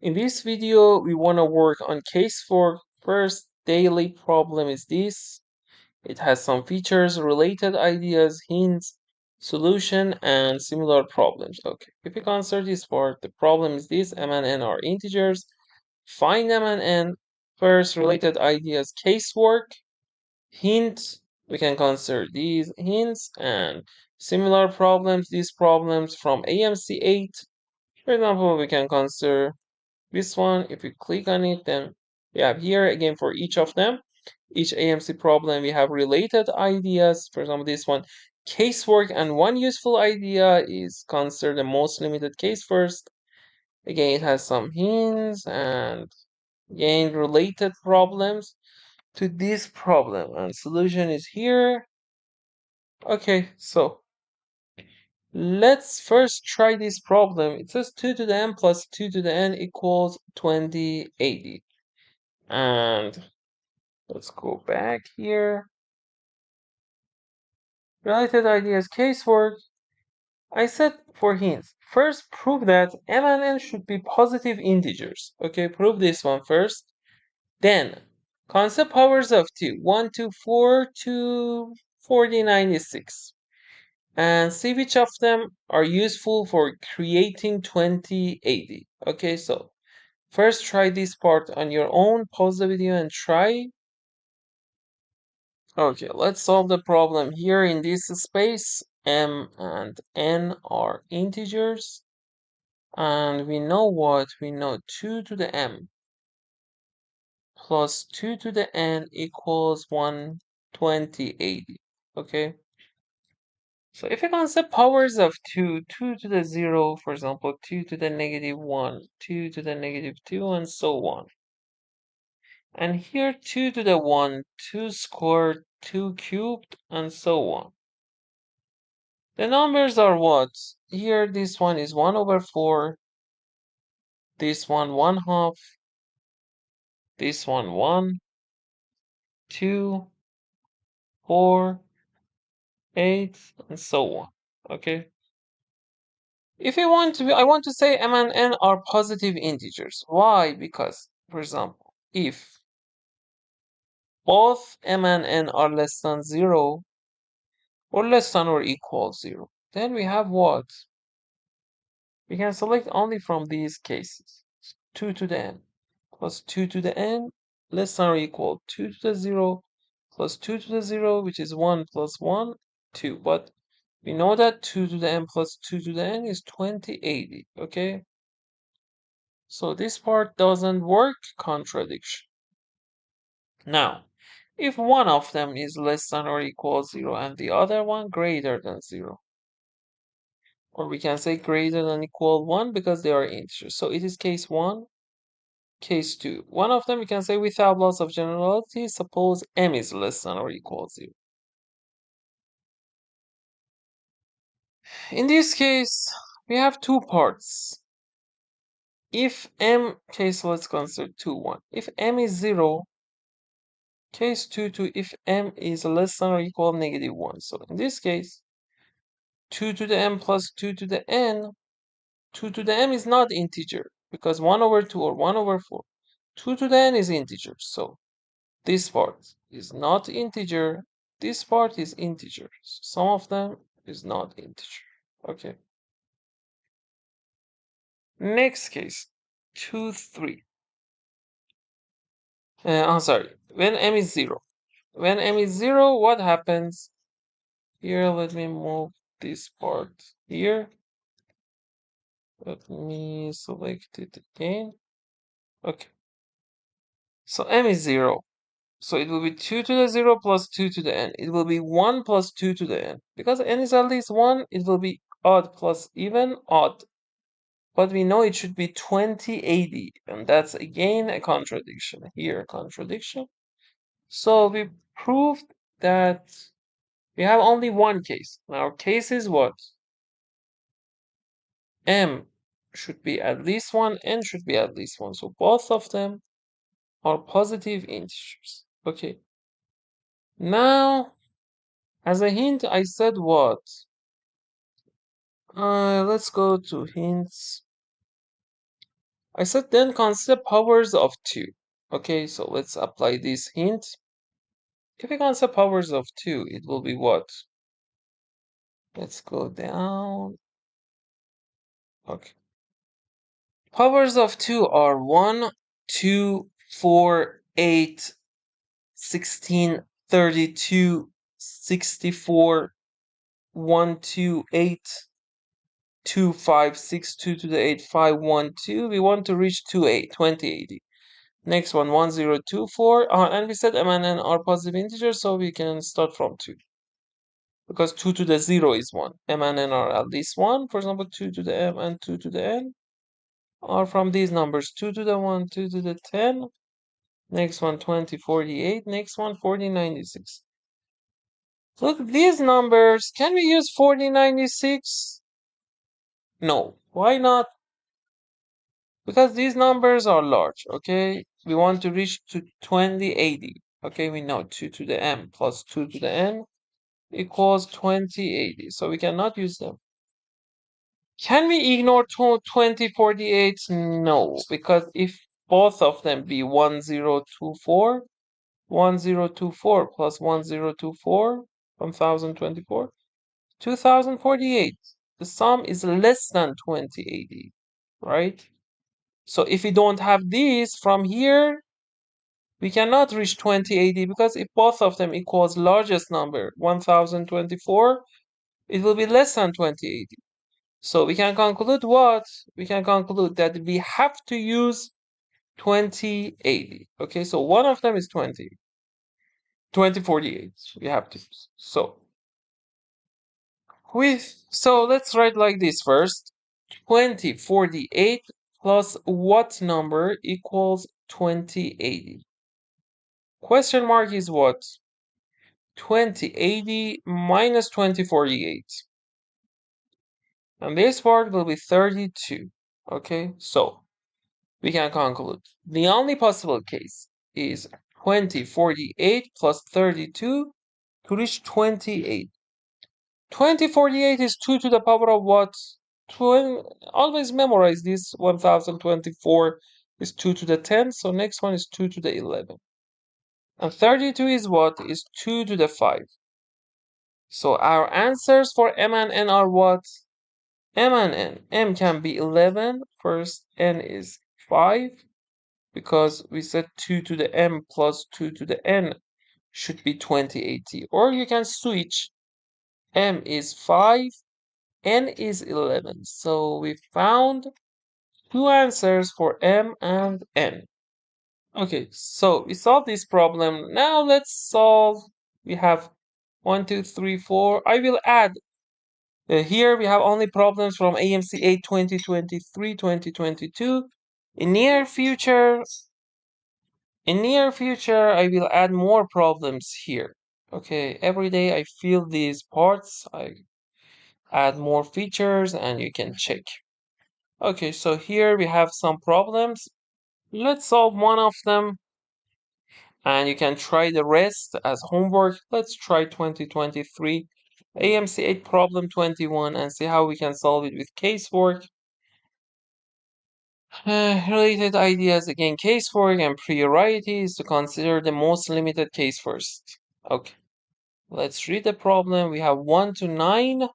In this video, we want to work on casework. First daily problem is this. It has some features, related ideas, hints, solution, and similar problems. Okay, if you consider this part, the problem is this: m and n are integers. Find m and n. First, related ideas, casework. Hint, we can consider these hints and similar problems, these problems from AMC 8. For example, we can consider this one. If we click on it, then we have here again for each of them, each AMC problem, we have related ideas. For example, this one, casework, and one useful idea is consider the most limited case first. Again, it has some hints and again related problems to this problem, and solution is here. Okay, so let's first try this problem. It says 2 to the n plus 2 to the n equals 2080. And let's go back here. Related ideas, casework. I said for hints. First, prove that m and n should be positive integers. Okay, prove this one first. Then, concept powers of 2. 1 to 4 to 4096. And see which of them are useful for creating 2080. Okay, so first try this part on your own. Pause the video and try. Okay, let's solve the problem. Here in this space, m and n are integers. And we know what? We know 2 to the m plus 2 to the n equals 12080. Okay? So if you consider powers of 2, 2 to the 0, for example, 2 to the negative 1, 2 to the negative 2, and so on. And here 2 to the 1, 2 squared, 2 cubed, and so on. The numbers are what? Here this one is 1 over 4, this one 1 half, this one 1, 2, 4, 8, and so on. Okay? If you want to, I want to say m and n are positive integers. Why? Because, for example, if both m and n are less than 0 or less than or equal 0, then we have what? We can select only from these cases. 2 to the n plus 2 to the n less than or equal 2 to the 0 plus 2 to the 0, which is 1 plus 1, 2. But we know that 2 to the n plus 2 to the n is 2080, okay? So this part doesn't work, contradiction. Now, if one of them is less than or equal 0 and the other one greater than 0, or we can say greater than equal 1 because they are integers. So it is case 1, case 2. One of them we can say without loss of generality, suppose m is less than or equal 0. In this case, we have two parts. If m, case let's consider 2, 1. If m is 0, case 2 to if m is less than or equal negative 1. So in this case, 2 to the m plus 2 to the n, 2 to the m is not integer because 1 over 2 or 1 over 4. 2 to the n is integer. So this part is not integer. This part is integer. Some of them is not integer. Okay. Next case, 2, 3. I'm sorry. When m is 0. When m is 0, what happens? Here, let me move this part here. Let me select it again. Okay. So m is 0. So it will be 2 to the 0 plus 2 to the n. It will be 1 plus 2 to the n. Because n is at least 1, it will be odd plus even odd. But we know it should be 2080. And that's again a contradiction. Here, a contradiction. So we proved that we have only one case. Now, our case is what? M should be at least 1, n should be at least 1. So both of them are positive integers. Okay. Now, as a hint, I said what? Let's go to hints. I said then consider powers of 2. Okay, so let's apply this hint. If we consider powers of 2, it will be what? Let's go down. Okay. Powers of 2 are 1, 2, 4, 8, 16, 32, 64, 1, 2, 8, 2, 5, 6, 2 to the 8, 5, 1, 2. We want to reach 2080. Next one, 1024. And we said m and n are positive integers, so we can start from 2. Because 2 to the 0 is 1. M and n are at least 1. For example, 2 to the m and 2 to the n are from these numbers. 2 to the 1, 2 to the 10. Next one, 2048. Next one, 4096. Look, these numbers, can we use 4096? No. Why not? Because these numbers are large, okay? We want to reach to 2080. Okay, we know 2 to the m plus 2 to the n equals 2080. So we cannot use them. Can we ignore 2048? No, because if both of them be 1024, 1024 plus 1024, 1024, 2048. The sum is less than 2080, right? So if we don't have these from here, we cannot reach 2080 because if both of them equals largest number, 1024, it will be less than 2080. So we can conclude what? We can conclude that we have to use 2080. Okay, so one of them is 2048. We have to use. So let's write like this first. 2048 plus what number equals 2080? Question mark is what? 2080 minus 2048. And this part will be 32. Okay, so we can conclude. The only possible case is 2048 plus 32 to reach 28. 2048 is 2 to the power of what? Always memorize this. 1024 is 2 to the 10, so next one is 2 to the 11. And 32 is what? Is 2 to the 5. So our answers for m and n are what? M and n. M can be 11. First, n is 5. Because we said 2 to the m plus 2 to the n should be 2080. Or you can switch. M is 5, n is 11. So we found two answers for m and n. Okay, so we solved this problem. Now let's solve. We have 1, 2, 3, 4. I will add. Here we have only problems from AMC 8 2023 2022. In near future, I will add more problems here. Okay, every day I fill these parts, I add more features and you can check. Okay, so here we have some problems. Let's solve one of them and you can try the rest as homework. Let's try 2023 AMC 8 problem 21 and see how we can solve it with casework. Related ideas again, casework and priority is to consider the most limited case first. Okay. Let's read the problem. We have 1 to 9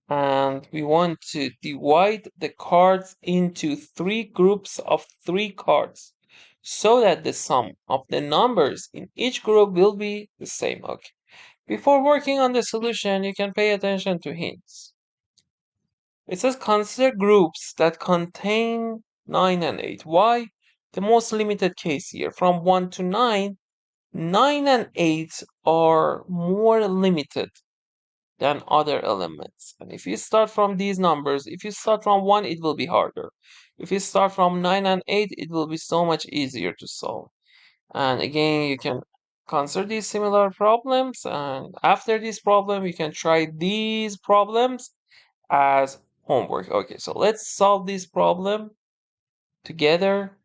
and we want to divide the cards into 3 groups of 3 cards so that the sum of the numbers in each group will be the same. Okay. Before working on the solution, you can pay attention to hints. It says consider groups that contain 9 and 8. Why? The most limited case here. From 1 to 9, 9 and 8 are more limited than other elements. And if you start from these numbers, if you start from 1, it will be harder. If you start from 9 and 8, it will be so much easier to solve. And again, you can consider these similar problems. And after this problem, you can try these problems as homework. Okay, so let's solve this problem together.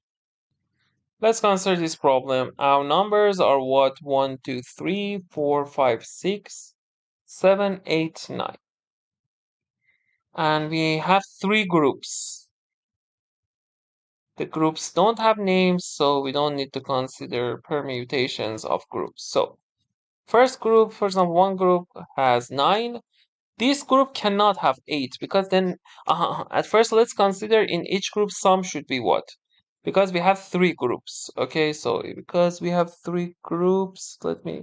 Let's consider this problem. Our numbers are what? 1, 2, 3, 4, 5, 6, 7, 8, 9. And we have 3 groups. The groups don't have names, so we don't need to consider permutations of groups. So first group, for example, one group has 9. This group cannot have 8 because then, at first, let's consider in each group sum should be what? Because we have 3 groups. Okay, so because we have 3 groups, let me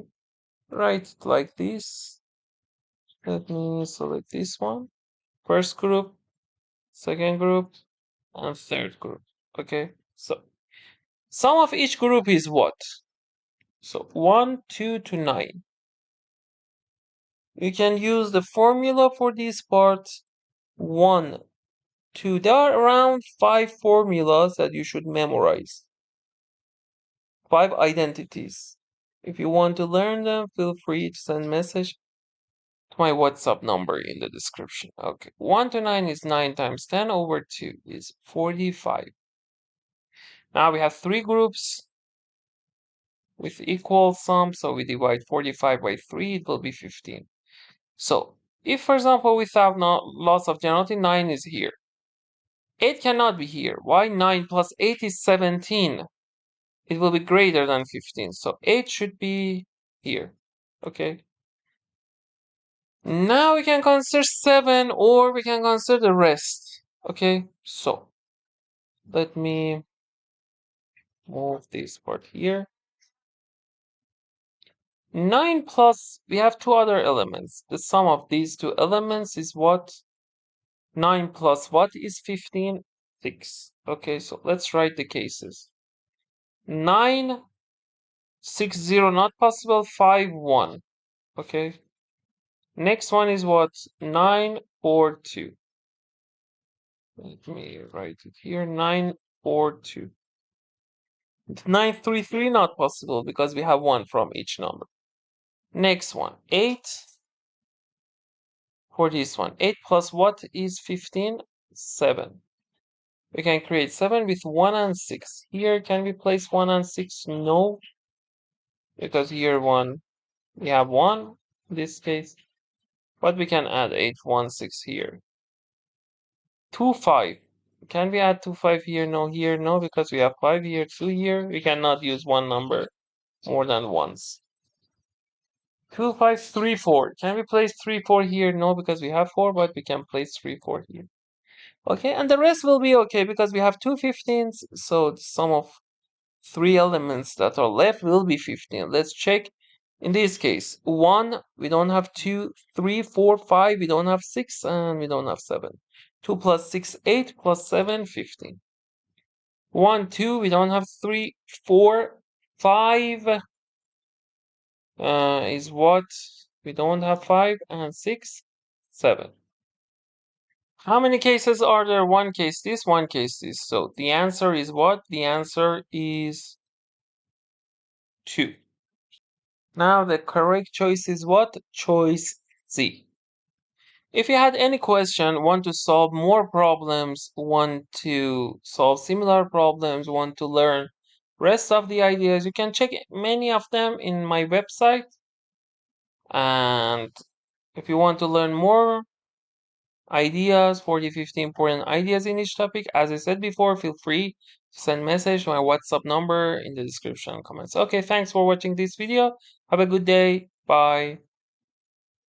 write it like this. Let me select this one. First group, second group, and third group. Okay, so sum of each group is what? So 1, 2 to 9. You can use the formula for this part. 1, 2. There are around 5 formulas that you should memorize. 5 identities. If you want to learn them, feel free to send message to my WhatsApp number in the description. Okay, 1 to 9 is 9 times 10 over 2 is 45. Now we have 3 groups with equal sum, so we divide 45 by 3, it will be 15. So, if for example we have no loss of generality, 9 is here. 8 cannot be here. Why? 9 plus 8 is 17. It will be greater than 15. So 8 should be here. Okay. Now we can consider 7 or we can consider the rest. Okay. So let me move this part here. 9 plus, we have 2 other elements. The sum of these 2 elements is what? 9 plus what is 15? 6. Okay, so let's write the cases. 9, 6, 0, not possible. 5, 1. Okay. Next one is what? 9, 4, 2. Let me write it here. 9, 4, 2. 9, 3, 3, not possible because we have 1 from each number. Next one. 8 for this one. 8 plus what is 15? 7. We can create 7 with 1 and 6. Here, can we place 1 and 6? No. Because here we have 1 in this case. But we can add 8, 1, 6 here. 2, 5. Can we add 2, 5 here? No, here, no, because we have 5 here, 2 here. We cannot use one number more than once. 2, 5, 3, 4. Can we place 3, 4 here? No, because we have 4, but we can place 3, 4 here. Okay, and the rest will be okay because we have 2 15s, so the sum of 3 elements that are left will be 15. Let's check. In this case, 1, we don't have 2, 3, 4, 5, we don't have 6, and we don't have 7. 2 plus 6, 8, plus 7, 15. 1, 2, we don't have 3, 4, 5 is what? We don't have 5, and 6, 7. How many cases are there? One case this, one case this. So the answer is what? The answer is 2. Now the correct choice is what? Choice C. If you had any question, want to solve more problems, want to solve similar problems, want to learn rest of the ideas, you can check many of them in my website. And if you want to learn more ideas, 40, 50 important ideas in each topic, as I said before, feel free to send message to my WhatsApp number in the description comments. Okay, thanks for watching this video. Have a good day. Bye.